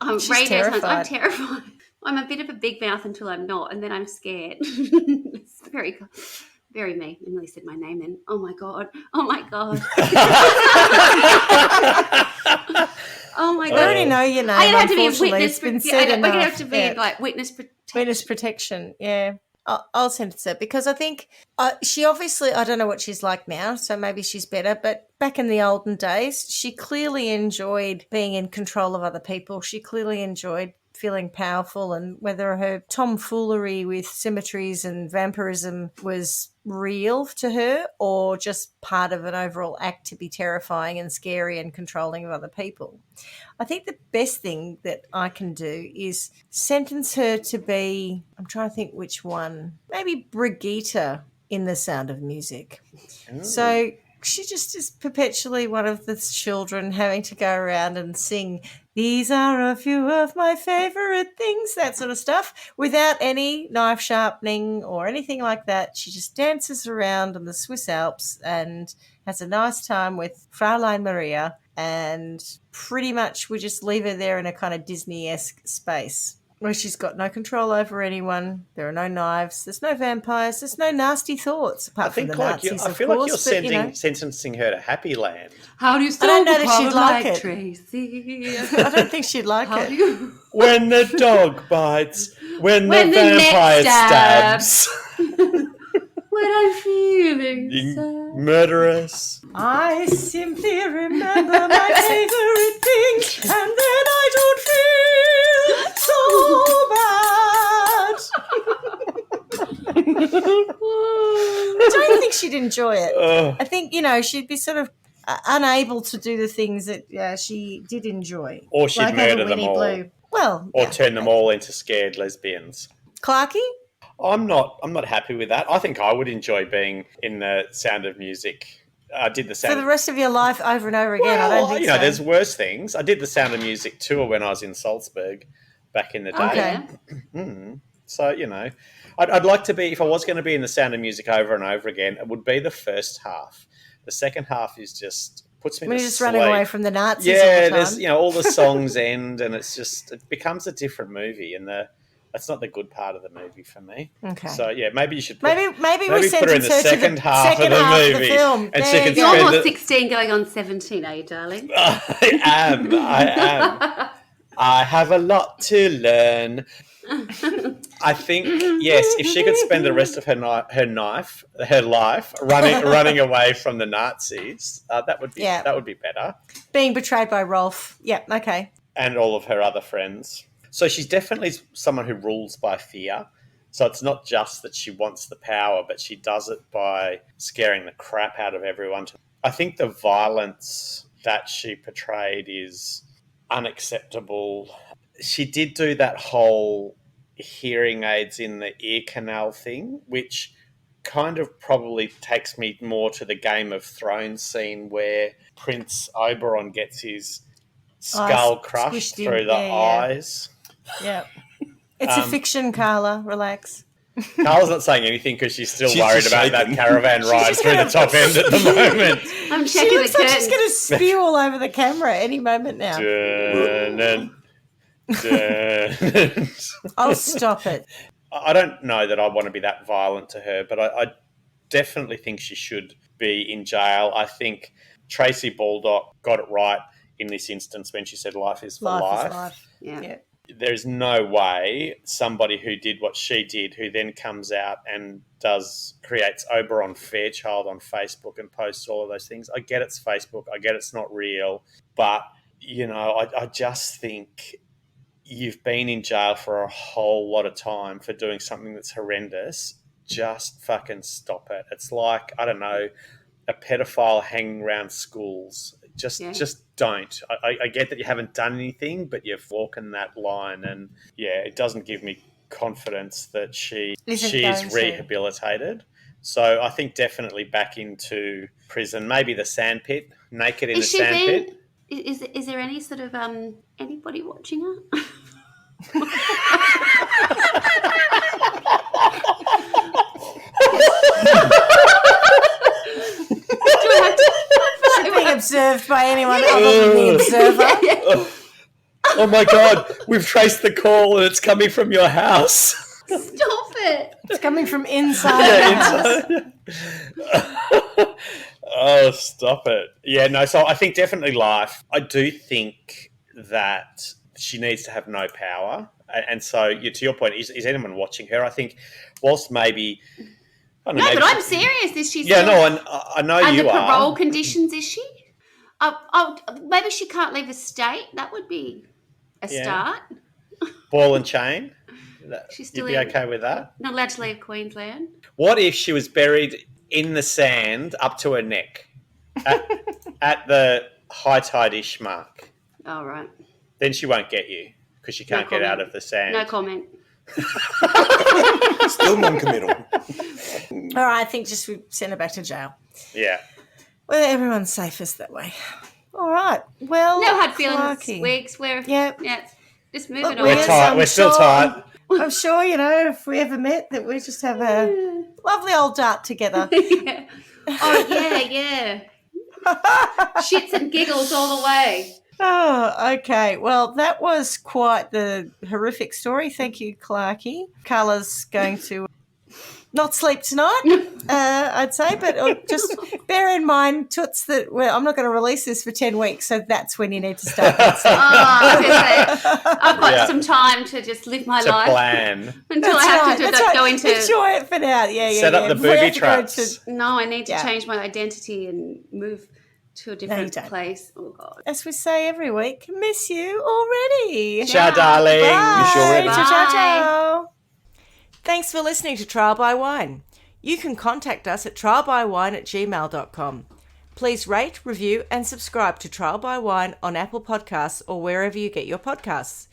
I'm She's terrified. I'm terrified. I'm a bit of a big mouth until I'm not, and then I'm scared. It's very, very me. Emily said my name then. Oh my God. Oh my God. Oh my I God. already know your name. I'm gonna have to be a unfortunately. witness. It's been We're said gonna enough. have to be like witness protection. Witness protection, yeah. I'll sentence her because I think she obviously, I don't know what she's like now, so maybe she's better, but back in the olden days, she clearly enjoyed being in control of other people. She clearly enjoyed feeling powerful, and whether her tomfoolery with symmetries and vampirism was real to her or just part of an overall act to be terrifying and scary and controlling of other people. I think the best thing that I can do is sentence her to be, I'm trying to think which one, maybe Brigitte in The Sound of Music. Ooh. So she just is perpetually one of the children having to go around and sing, "These are a few of my favourite things," that sort of stuff, without any knife sharpening or anything like that. She just dances around in the Swiss Alps and has a nice time with Fraulein Maria, and pretty much we just leave her there in a kind of Disney-esque space where she's got no control over anyone. There are no knives. There's no vampires. There's no nasty thoughts apart I think from the like Nazis, I feel of like course, you're but, sentencing her to Happy Land. How do you I don't know that she'd solve like like it. Tracy? I don't think she'd like How it. do you? When the dog bites, when When the the neck vampire stabs. stabs. When I'm feeling You sad. murderous. I simply remember my favourite thing, and then I don't feel so bad. I don't think she'd enjoy it. I think, she'd be sort of unable to do the things that she did enjoy. Or she'd like have a murder them Winnie all. Blue. Well, Or yeah. turn them all into scared lesbians. Clarky? I'm not happy with that. I think I would enjoy being in The Sound of Music. I did the Sound For the rest of your life over and over again, I don't think so. there's worse things. I did the Sound of Music tour when I was in Salzburg back in the day. Okay. So, I'd like to be, if I was going to be in The Sound of Music over and over again, it would be the first half. The second half is just puts me When to you're just sleep. running away from the Nazis all Yeah, the time. there's all the songs end, and it becomes a different movie, and that's not the good part of the movie for me. Okay. So yeah, maybe you should put, Maybe we put her in sentence the her second to the half second of the half of movie, the film. and There she you can go. You're spend almost it. 16 going on 17, are you, darling? I am. I have a lot to learn. I think yes, if she could spend the rest of her life running away from the Nazis, that would be better. Being betrayed by Rolf. Yeah, okay. And all of her other friends. So she's definitely someone who rules by fear. So it's not just that she wants the power, but she does it by scaring the crap out of everyone. I think the violence that she portrayed is unacceptable. She did do that whole hearing aids in the ear canal thing, which kind of probably takes me more to the Game of Thrones scene where Prince Oberyn gets his skull crushed through the eyes. Yeah. It's a fiction, Carla. Relax. Carla's not saying anything because she's still She's worried just about shaking. that caravan ride just through the gonna- top end at the moment. I'm She checking the looks like curtains. she's going to spew all over the camera any moment now. Dun. I'll stop it. I don't know that I want to be that violent to her, but I definitely think she should be in jail. I think Tracy Baldock got it right in this instance when she said life is for life. Life is life. Yeah. Yeah. there's no way somebody who did what she did, who then comes out and creates Oberon Fairchild on Facebook and posts all of those things. I get it's Facebook. I get it's not real. But, I just think you've been in jail for a whole lot of time for doing something that's horrendous. Just fucking stop it. It's like, I don't know, a pedophile hanging around schools. Just don't. I get that you haven't done anything, but you're walking that line, and it doesn't give me confidence that she is rehabilitated. So I think definitely back into prison, maybe the sandpit, naked in the sandpit. Is there any sort of anybody watching her? Being observed by anyone other than the observer. Oh my God, we've traced the call and it's coming from your house. Stop it. It's coming from inside the house. Oh, stop it. Yeah, no, so I think definitely life. I do think that she needs to have no power. And so, to your point, is anyone watching her? I think whilst maybe... But I'm serious. Is she? Yeah, I know you are. Under parole conditions, is she? Maybe she can't leave the state. That would be a start. Ball and chain. You'd be okay with that? Not allowed to leave Queensland. What if she was buried in the sand up to her neck at the high tide-ish mark? Oh, right. Then she won't get you because she can't get out of the sand. No comment. Still non-committal. All right, I think just we send her back to jail. Yeah. Well, everyone's safest that way. All right. Well, no hard feelings, Clarky. Wigs. Just moving on. We're tight. We're still tight. I'm sure, if we ever met, that we just have a lovely old dart together. Yeah. Oh, yeah. Shits and giggles all the way. Oh, okay. Well, that was quite the horrific story. Thank you, Clarky. Carla's going to not sleep tonight, I'd say, but just bear in mind, Toots, that I'm not going to release this for 10 weeks, so that's when you need to start. I've got some time to just live my life. Plan. Until I have to go into... Enjoy it for now. Set up the booby traps. No, I need to change my identity and move to a different place. Oh, God. As we say every week, miss you already. Ciao, darling. Bye. Miss you already. Ciao, ciao, ciao. Thanks for listening to Trial by Wine. You can contact us at trialbywine@gmail.com. Please rate, review and subscribe to Trial by Wine on Apple Podcasts or wherever you get your podcasts.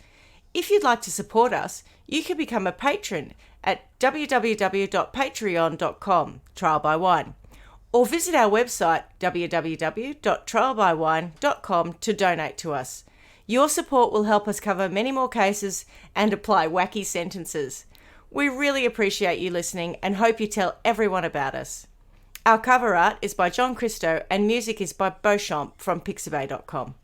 If you'd like to support us, you can become a patron at www.patreon.com, Trial by Wine, or visit our website www.trialbywine.com to donate to us. Your support will help us cover many more cases and apply wacky sentences. We really appreciate you listening and hope you tell everyone about us. Our cover art is by John Christo and music is by Beauchamp from pixabay.com.